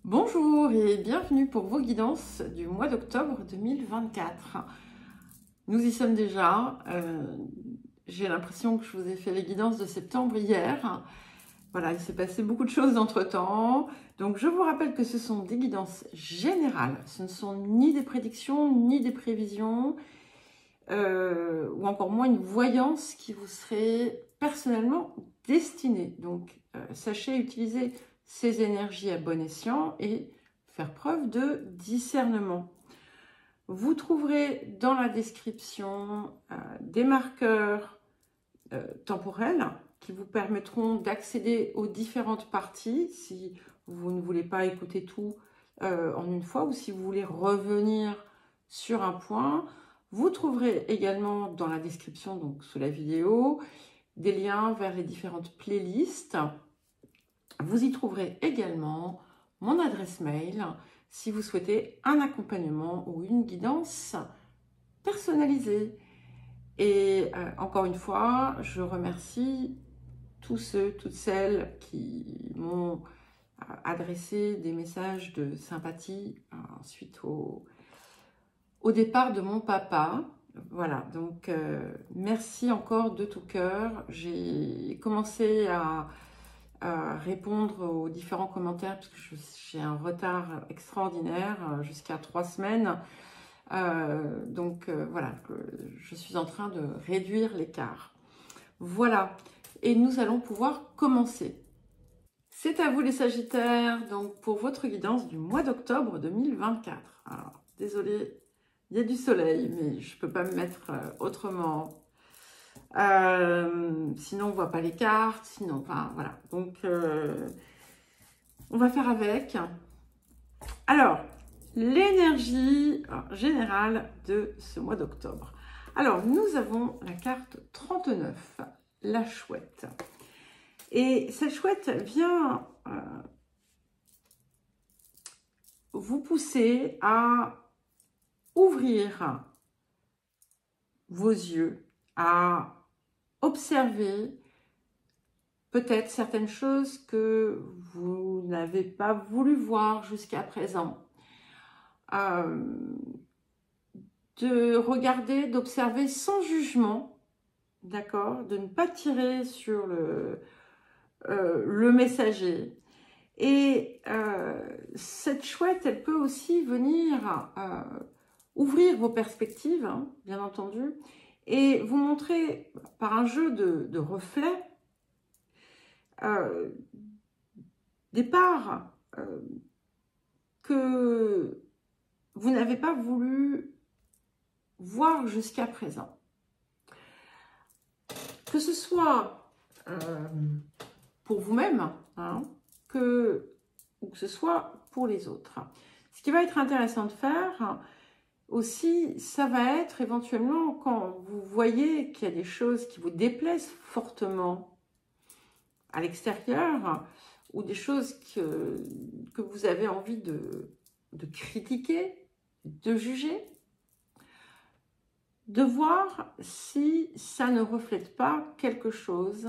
Bonjour et bienvenue pour vos guidances du mois d'octobre 2024. Nous y sommes déjà. J'ai l'impression que je vous ai fait les guidances de septembre hier. Voilà, il s'est passé beaucoup de choses entre-temps. Donc je vous rappelle que ce sont des guidances générales. Ce ne sont ni des prédictions, ni des prévisions, ou encore moins une voyance qui vous serait personnellement destinée. Donc sachez utiliser ces énergies à bon escient et faire preuve de discernement. Vous trouverez dans la description des marqueurs temporels qui vous permettront d'accéder aux différentes parties si vous ne voulez pas écouter tout en une fois ou si vous voulez revenir sur un point. Vous trouverez également dans la description, donc sous la vidéo, des liens vers les différentes playlists. Vous y trouverez également mon adresse mail si vous souhaitez un accompagnement ou une guidance personnalisée. Et encore une fois, je remercie tous ceux, toutes celles qui m'ont adressé des messages de sympathie suite au départ de mon papa. Voilà, donc merci encore de tout cœur. J'ai commencé à répondre aux différents commentaires parce que j'ai un retard extraordinaire jusqu'à 3 semaines. Voilà, je suis en train de réduire l'écart. Voilà, et nous allons pouvoir commencer. C'est à vous les Sagittaires, donc pour votre guidance du mois d'octobre 2024. Alors, désolée, il y a du soleil, mais je ne peux pas me mettre autrement. Sinon, on ne voit pas les cartes, sinon, enfin, voilà. Donc, on va faire avec. Alors, l'énergie générale de ce mois d'octobre. Alors, nous avons la carte 39, la chouette. Et cette chouette vient vous pousser à ouvrir vos yeux, à observer peut-être certaines choses que vous n'avez pas voulu voir jusqu'à présent. De regarder, d'observer sans jugement, d'accord, de ne pas tirer sur le messager. Et cette chouette, elle peut aussi venir ouvrir vos perspectives, hein, bien entendu, et vous montrer par un jeu de reflets des parts que vous n'avez pas voulu voir jusqu'à présent. Que ce soit pour vous-même, hein, ou que ce soit pour les autres. Ce qui va être intéressant de faire aussi, ça va être éventuellement quand vous voyez qu'il y a des choses qui vous déplaisent fortement à l'extérieur ou des choses que vous avez envie de critiquer, de juger, de voir si ça ne reflète pas quelque chose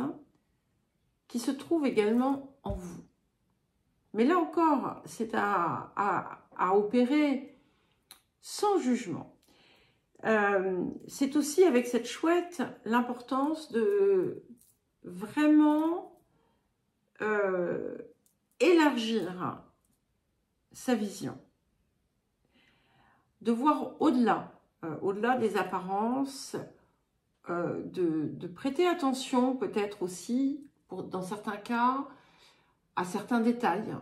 qui se trouve également en vous. Mais là encore, c'est à opérer sans jugement. C'est aussi avec cette chouette l'importance de vraiment élargir sa vision, de voir au-delà, au-delà des apparences, de prêter attention peut-être aussi, dans certains cas, à certains détails.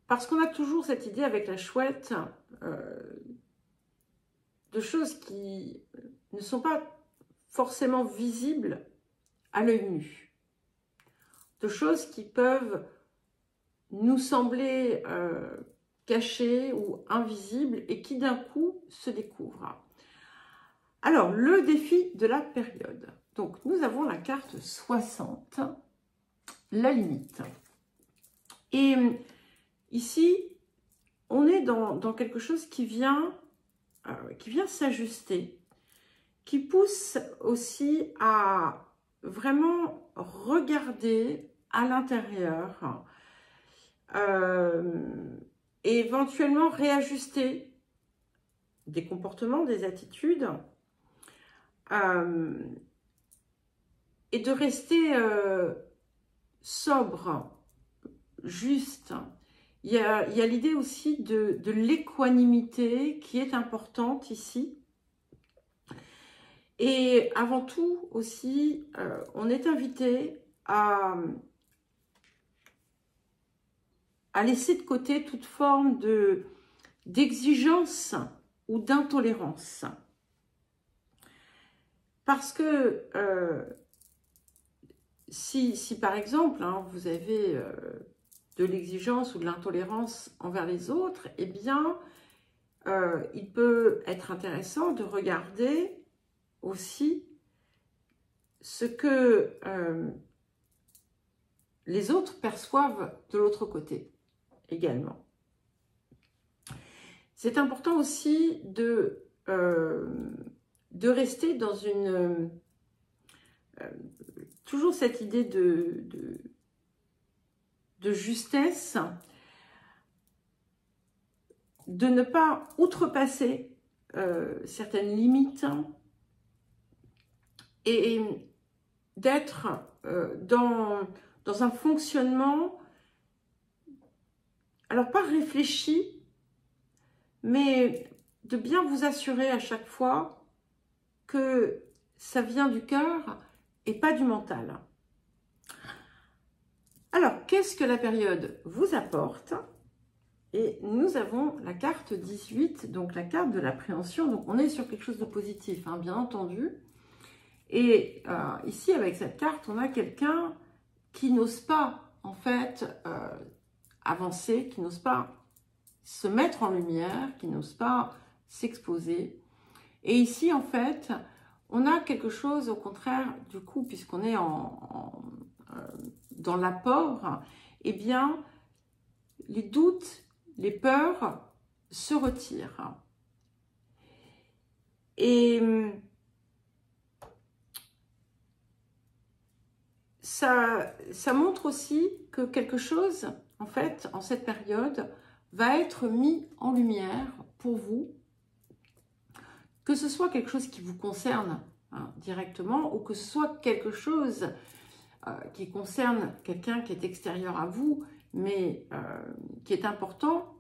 Parce qu'on a toujours cette idée avec la chouette de choses qui ne sont pas forcément visibles à l'œil nu. De choses qui peuvent nous sembler cachées ou invisibles et qui d'un coup se découvrent. Alors, le défi de la période. Donc, nous avons la carte 60, la limite. Et ici, on est dans quelque chose qui vient s'ajuster, qui pousse aussi à vraiment regarder à l'intérieur et éventuellement réajuster des comportements, des attitudes et de rester sobre, juste. Il y a l'idée aussi de l'équanimité qui est importante ici. Et avant tout aussi, on est invité à laisser de côté toute forme d'exigence ou d'intolérance. Parce que si par exemple, hein, vous avez de l'exigence ou de l'intolérance envers les autres, eh bien, il peut être intéressant de regarder aussi ce que les autres perçoivent de l'autre côté également. C'est important aussi de rester dans une... toujours cette idée de justesse, de ne pas outrepasser certaines limites et d'être dans un fonctionnement, alors pas réfléchi, mais de bien vous assurer à chaque fois que ça vient du cœur et pas du mental. Alors, qu'est-ce que la période vous apporte? Et nous avons la carte 18, donc la carte de l'appréhension. Donc, on est sur quelque chose de positif, hein, bien entendu. Et ici, avec cette carte, on a quelqu'un qui n'ose pas, en fait, avancer, qui n'ose pas se mettre en lumière, qui n'ose pas s'exposer. Et ici, en fait, on a quelque chose, au contraire, du coup, puisqu'on est dans l'apport, eh bien, les doutes, les peurs se retirent. Et ça montre aussi que quelque chose, en fait, en cette période, va être mis en lumière pour vous, que ce soit quelque chose qui vous concerne hein, directement ou que ce soit quelque chose qui concerne quelqu'un qui est extérieur à vous, mais qui est important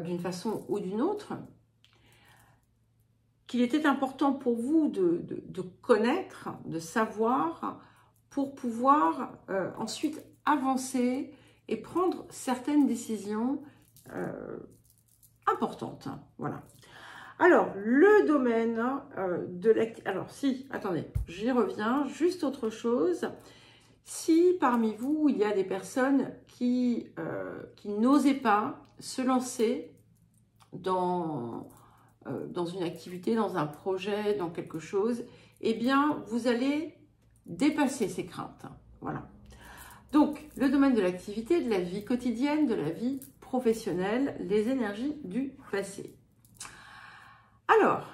d'une façon ou d'une autre, qu'il était important pour vous de connaître, de savoir, pour pouvoir ensuite avancer et prendre certaines décisions importantes. Voilà. Alors, le domaine de l'activité... Alors, si, attendez, j'y reviens. Juste autre chose. Si parmi vous, il y a des personnes qui n'osaient pas se lancer dans une activité, dans un projet, dans quelque chose, eh bien, vous allez dépasser ces craintes. Voilà. Donc, le domaine de l'activité, de la vie quotidienne, de la vie professionnelle, les énergies du passé. Alors,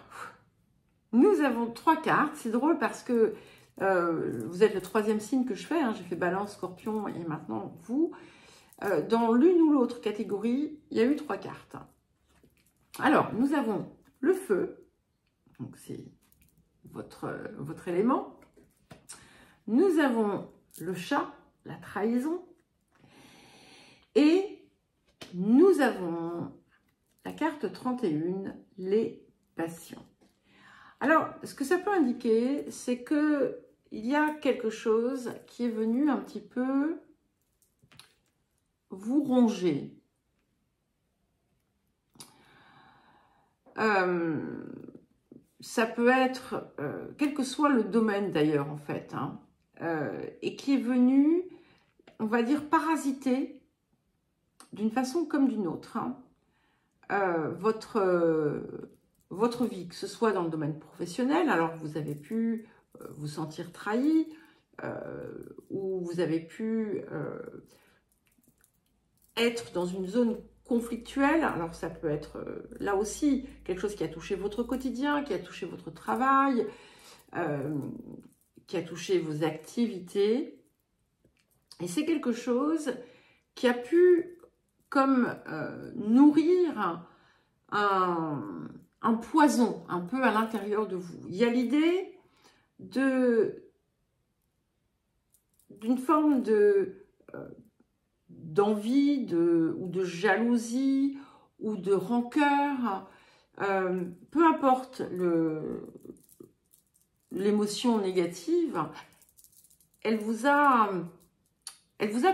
nous avons 3 cartes. C'est drôle parce que vous êtes le 3e signe que je fais. Hein. J'ai fait Balance, Scorpion et maintenant vous. Dans l'une ou l'autre catégorie, il y a eu 3 cartes. Alors, nous avons le feu. Donc, c'est votre élément. Nous avons le chat, la trahison. Et nous avons la carte 31, les passions. Alors, ce que ça peut indiquer, c'est que il y a quelque chose qui est venu un petit peu vous ronger. Ça peut être, quel que soit le domaine d'ailleurs en fait, hein, et qui est venu, on va dire, parasiter d'une façon comme d'une autre, hein, votre vie, que ce soit dans le domaine professionnel, alors vous avez pu vous sentir trahi, ou vous avez pu être dans une zone conflictuelle. Alors ça peut être là aussi quelque chose qui a touché votre quotidien, qui a touché votre travail, qui a touché vos activités. Et c'est quelque chose qui a pu comme nourrir un poison un peu à l'intérieur de vous. Il y a l'idée d'une forme d'envie ou de jalousie ou de rancœur, peu importe l'émotion négative, elle vous a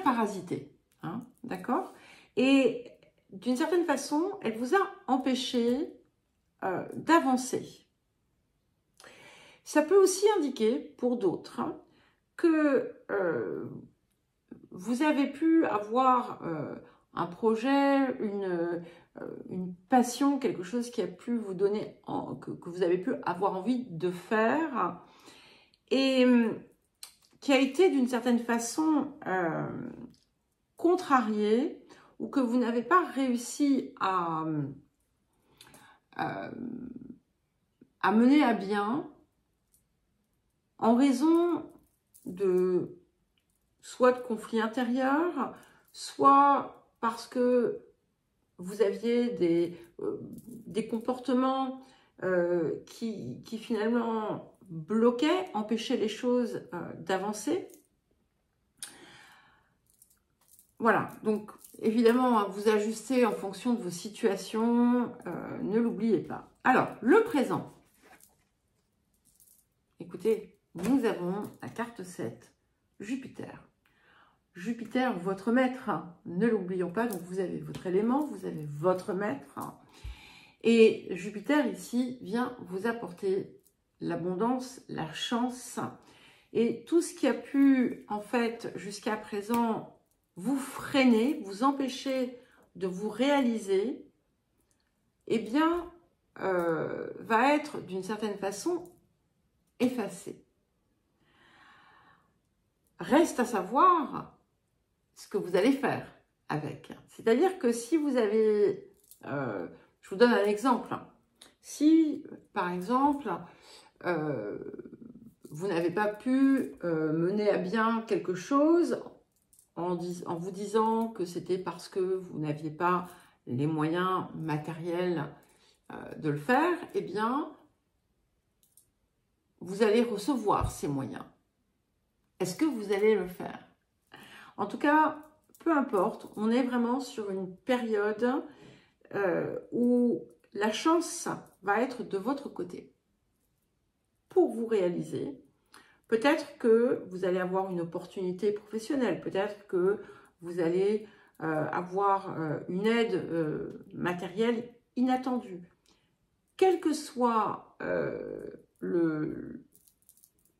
parasité, hein, d'accord? Et d'une certaine façon, elle vous a empêché d'avancer. Ça peut aussi indiquer, pour d'autres, hein, que vous avez pu avoir un projet, une passion, quelque chose qui a pu vous donner, que vous avez pu avoir envie de faire, et qui a été d'une certaine façon contrarié, ou que vous n'avez pas réussi à mener à bien en raison de soit de conflits intérieurs, soit parce que vous aviez des comportements qui finalement bloquaient, empêchaient les choses d'avancer. Voilà, donc évidemment, vous ajustez en fonction de vos situations, ne l'oubliez pas. Alors, le présent. Écoutez, nous avons la carte 7, Jupiter. Jupiter, votre maître, ne l'oublions pas, donc vous avez votre élément, vous avez votre maître. Et Jupiter, ici, vient vous apporter l'abondance, la chance. Et tout ce qui a pu, en fait, jusqu'à présent, vous freiner, vous empêcher de vous réaliser, eh bien, va être d'une certaine façon effacé. Reste à savoir ce que vous allez faire avec. C'est-à-dire que si vous avez, je vous donne un exemple, si par exemple, vous n'avez pas pu mener à bien quelque chose en vous disant que c'était parce que vous n'aviez pas les moyens matériels de le faire, eh bien, vous allez recevoir ces moyens. Est-ce que vous allez le faire? En tout cas, peu importe, on est vraiment sur une période où la chance va être de votre côté pour vous réaliser. Peut-être que vous allez avoir une opportunité professionnelle, peut-être que vous allez avoir une aide matérielle inattendue. Quelle que soit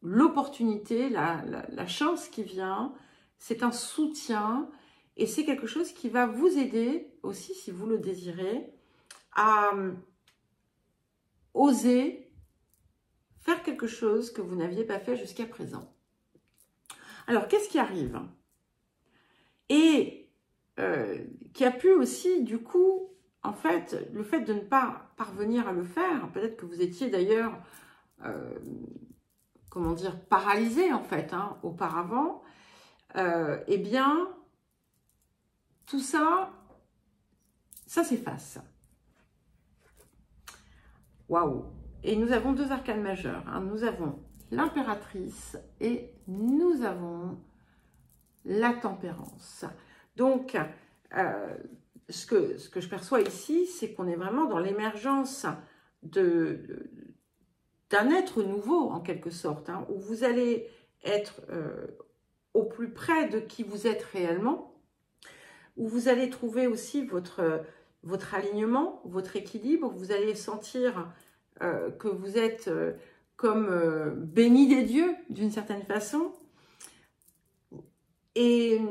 l'opportunité, la chance qui vient, c'est un soutien et c'est quelque chose qui va vous aider aussi, si vous le désirez, à oser faire quelque chose que vous n'aviez pas fait jusqu'à présent. Alors, qu'est-ce qui arrive? Et qui a pu aussi, du coup, en fait, le fait de ne pas parvenir à le faire, peut-être que vous étiez d'ailleurs, comment dire, paralysé en fait, hein, auparavant, eh bien, tout ça, ça s'efface. Waouh! Et nous avons deux arcanes majeures. Hein. Nous avons l'impératrice et nous avons la tempérance. Donc, ce que je perçois ici, c'est qu'on est vraiment dans l'émergence d'un être nouveau, en quelque sorte, hein, où vous allez être au plus près de qui vous êtes réellement, où vous allez trouver aussi votre alignement, votre équilibre, vous allez sentir que vous êtes comme béni des dieux, d'une certaine façon. Et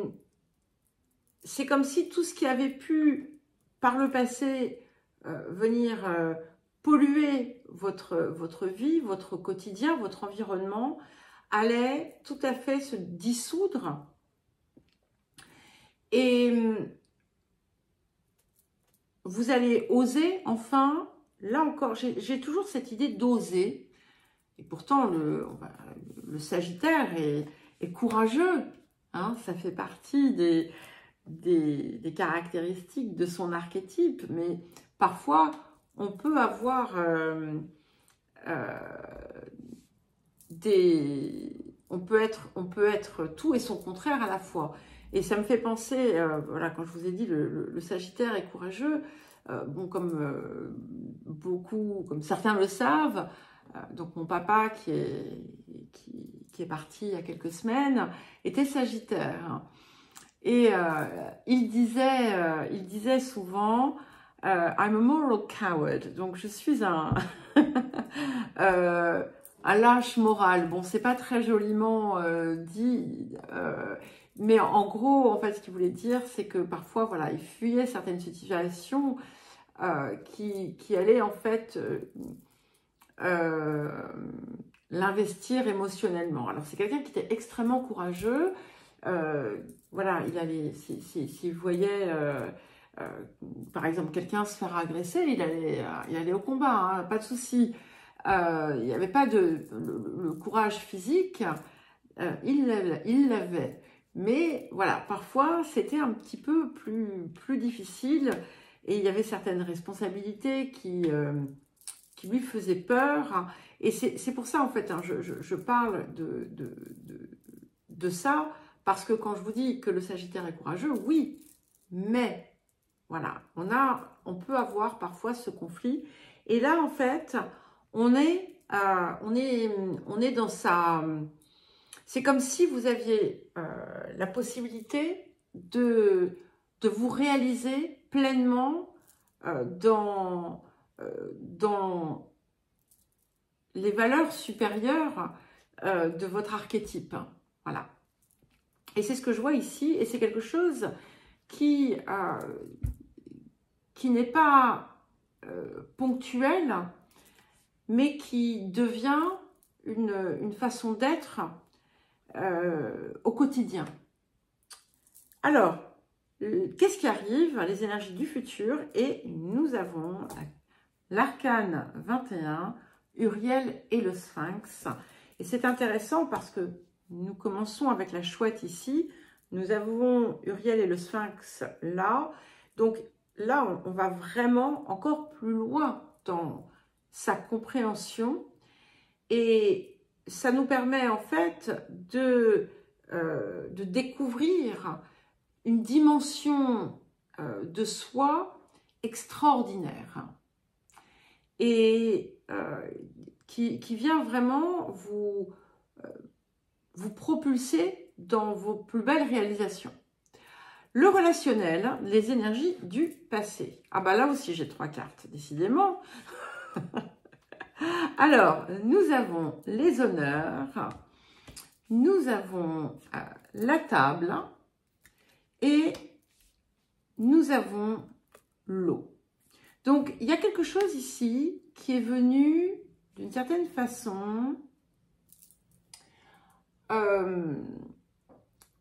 c'est comme si tout ce qui avait pu, par le passé, venir polluer votre vie, votre quotidien, votre environnement, allait tout à fait se dissoudre. Et vous allez oser, enfin, là encore, j'ai toujours cette idée d'oser. et pourtant, le Sagittaire est courageux. Hein, ça fait partie des caractéristiques de son archétype. Mais parfois, on peut avoir on peut être tout et son contraire à la fois. Et ça me fait penser, voilà, quand je vous ai dit, le Sagittaire est courageux, bon, comme comme certains le savent, donc mon papa qui est parti il y a quelques semaines, était Sagittaire. Et il disait souvent, I'm a moral coward, donc je suis un lâche moral. Bon, c'est pas très joliment dit, mais en gros, en fait, ce qu'il voulait dire, c'est que parfois, voilà, il fuyait certaines situations qui allaient en fait l'investir émotionnellement. Alors, c'est quelqu'un qui était extrêmement courageux. Voilà, s'il voyait par exemple quelqu'un se faire agresser, il allait au combat, hein, pas de souci. Il n'y avait pas le courage physique, il l'avait. Mais voilà, parfois c'était un petit peu plus difficile et il y avait certaines responsabilités qui lui faisaient peur. Et c'est pour ça en fait, hein, je parle de ça, parce que quand je vous dis que le Sagittaire est courageux, oui, mais voilà, on peut avoir parfois ce conflit. Et là en fait, on est dans sa... C'est comme si vous aviez la possibilité de vous réaliser pleinement dans les valeurs supérieures de votre archétype. Voilà. Et c'est ce que je vois ici, et c'est quelque chose qui n'est pas ponctuel, mais qui devient une façon d'être au quotidien. Alors, qu'est-ce qui arrive? Les énergies du futur, et nous avons l'arcane 21, Uriel et le Sphinx. Et c'est intéressant parce que nous commençons avec la chouette ici, nous avons Uriel et le Sphinx là, donc là on va vraiment encore plus loin dans sa compréhension, et ça nous permet en fait de découvrir une dimension de soi extraordinaire, et qui vient vraiment vous propulser dans vos plus belles réalisations. Le relationnel, les énergies du passé. Ah bah là aussi j'ai 3 cartes, décidément. Alors, nous avons les honneurs, nous avons la table et nous avons l'eau. Donc, il y a quelque chose ici qui est venu d'une certaine façon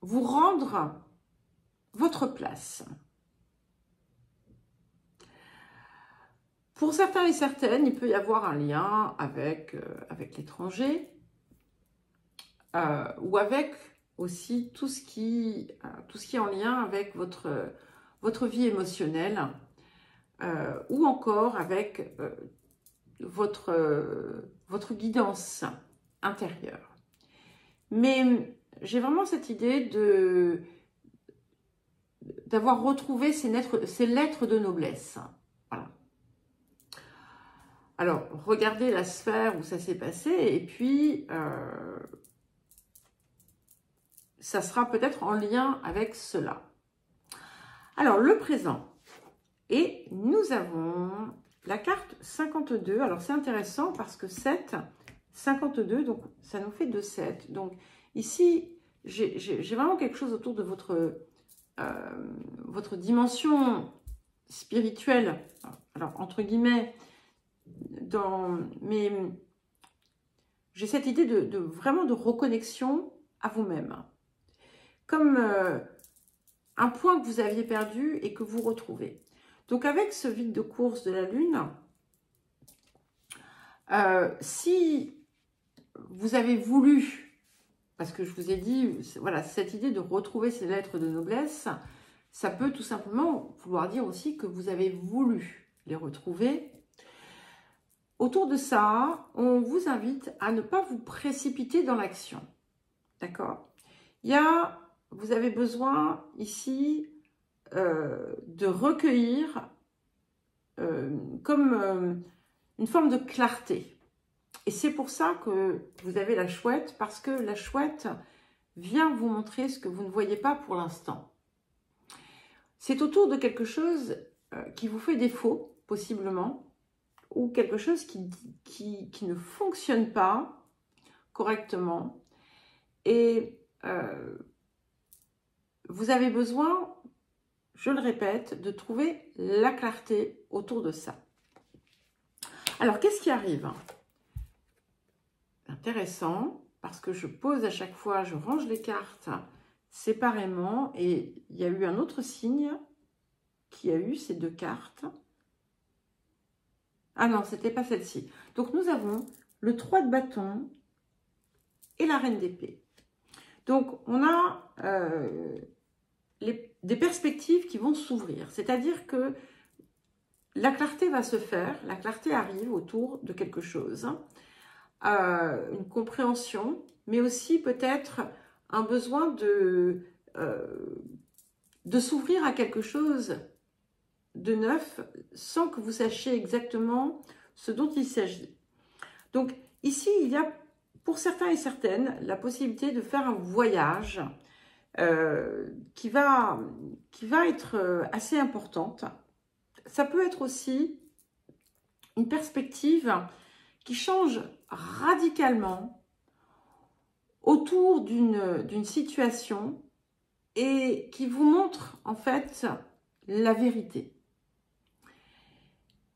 vous rendre votre place. Pour certains et certaines, il peut y avoir un lien avec l'étranger ou avec aussi tout ce qui est en lien avec votre vie émotionnelle ou encore avec votre guidance intérieure. Mais j'ai vraiment cette idée d'avoir retrouvé ces lettres de noblesse. Voilà. Alors, regardez la sphère où ça s'est passé, et puis ça sera peut-être en lien avec cela. Alors, le présent. Et nous avons la carte 52. Alors, c'est intéressant parce que 7, 52, donc ça nous fait 2 7. Donc, ici, j'ai vraiment quelque chose autour de votre dimension spirituelle. Alors, entre guillemets, mais j'ai cette idée vraiment de reconnexion à vous-même. Comme un point que vous aviez perdu et que vous retrouvez. Donc, avec ce vide de course de la Lune, si vous avez voulu, parce que je vous ai dit, voilà, cette idée de retrouver ces lettres de noblesse, ça peut tout simplement vouloir dire aussi que vous avez voulu les retrouver. Autour de ça, on vous invite à ne pas vous précipiter dans l'action. D'accord? Vous avez besoin ici de recueillir comme une forme de clarté. Et c'est pour ça que vous avez la chouette, parce que la chouette vient vous montrer ce que vous ne voyez pas pour l'instant. C'est autour de quelque chose qui vous fait défaut, possiblement, ou quelque chose qui ne fonctionne pas correctement. Et vous avez besoin, je le répète, de trouver la clarté autour de ça. Alors, qu'est-ce qui arrive? Intéressant, parce que je pose à chaque fois, je range les cartes séparément, et il y a eu un autre signe qui a eu ces deux cartes. Ah non, c'était pas celle-ci. Donc nous avons le 3 de bâton et la reine d'épée. Donc on a des perspectives qui vont s'ouvrir, c'est-à-dire que la clarté va se faire, la clarté arrive autour de quelque chose, une compréhension, mais aussi peut-être un besoin de s'ouvrir à quelque chose de neuf sans que vous sachiez exactement ce dont il s'agit. Donc ici, il y a pour certains et certaines la possibilité de faire un voyage qui va être assez importante. Ça peut être aussi une perspective qui change radicalement autour d'une situation et qui vous montre en fait la vérité.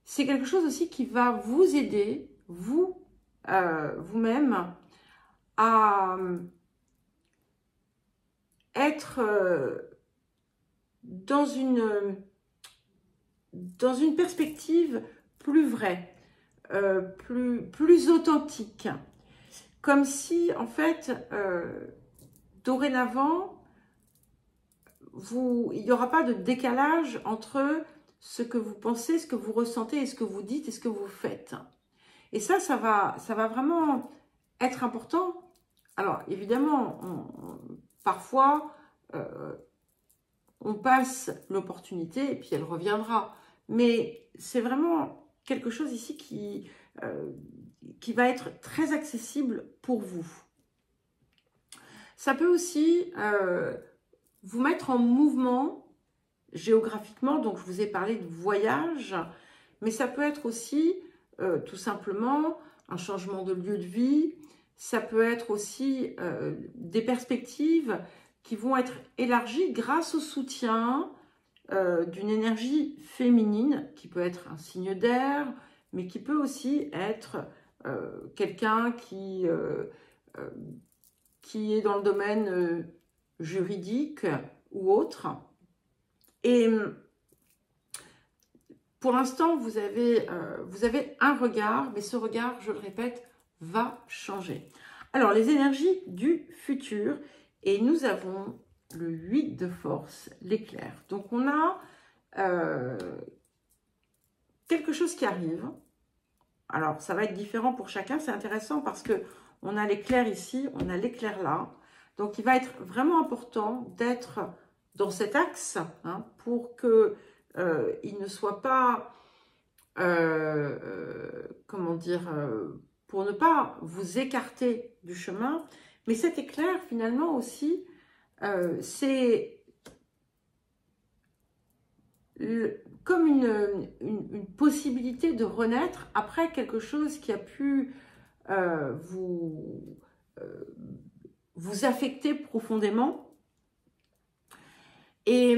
C'est quelque chose aussi qui va vous aider, vous-même, à être dans une perspective plus vraie, plus authentique. Comme si, en fait, dorénavant, il n'y aura pas de décalage entre ce que vous pensez, ce que vous ressentez, et ce que vous dites et ce que vous faites. Et ça va vraiment être important. Alors, évidemment, parfois, on passe l'opportunité et puis elle reviendra. Mais c'est vraiment quelque chose ici qui va être très accessible pour vous. Ça peut aussi vous mettre en mouvement géographiquement, donc je vous ai parlé de voyage, mais ça peut être aussi tout simplement un changement de lieu de vie, ça peut être aussi des perspectives qui vont être élargies grâce au soutien d'une énergie féminine, qui peut être un signe d'air, mais qui peut aussi être quelqu'un qui est dans le domaine juridique ou autre. Et pour l'instant, vous avez un regard, mais ce regard, je le répète, va changer. Alors, les énergies du futur, et nous avons le 8 de force, l'éclair. Donc, on a quelque chose qui arrive. Alors, ça va être différent pour chacun, c'est intéressant parce que on a l'éclair ici, on a l'éclair là. Donc, il va être vraiment important d'être dans cet axe pour que il ne soit pas, comment dire, pour ne pas vous écarter du chemin. Mais cet éclair, finalement aussi, c'est comme une possibilité de renaître après quelque chose qui a pu vous affecter profondément. Et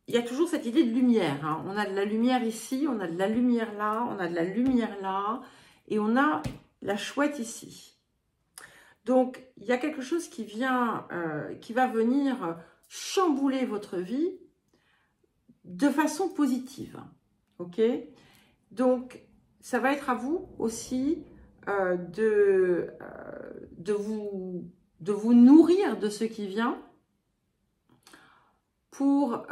il y a toujours cette idée de lumière. On a de la lumière ici, on a de la lumière là, on a de la lumière là, et on a la chouette ici. Donc, il y a quelque chose qui va venir chambouler votre vie de façon positive. Ok? Donc, ça va être à vous aussi de vous nourrir de ce qui vient pour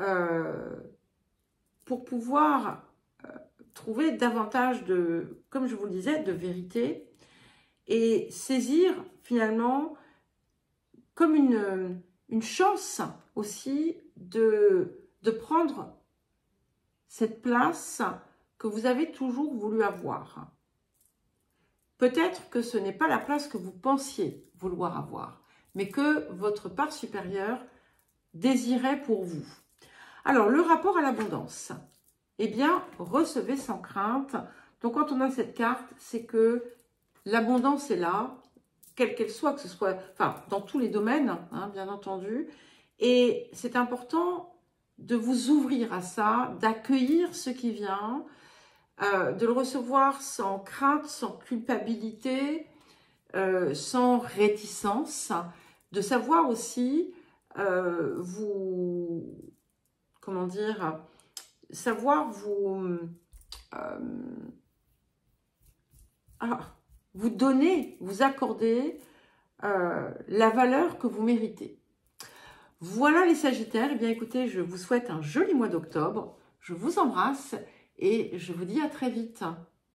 pouvoir trouver davantage de, comme je vous le disais, de vérité et saisir finalement comme une chance aussi de prendre cette place que vous avez toujours voulu avoir. Peut-être que ce n'est pas la place que vous pensiez vouloir avoir, mais que votre part supérieure désirait pour vous. Alors, le rapport à l'abondance, eh bien, recevez sans crainte. Donc, quand on a cette carte, c'est que l'abondance est là, quelle qu'elle soit, que ce soit, enfin, dans tous les domaines, hein, bien entendu. Et c'est important de vous ouvrir à ça, d'accueillir ce qui vient, de le recevoir sans crainte, sans culpabilité, sans réticence, de savoir aussi comment dire, savoir vous donner, vous accorder la valeur que vous méritez. Voilà les Sagittaires. Eh bien écoutez, je vous souhaite un joli mois d'octobre. Je vous embrasse et je vous dis à très vite.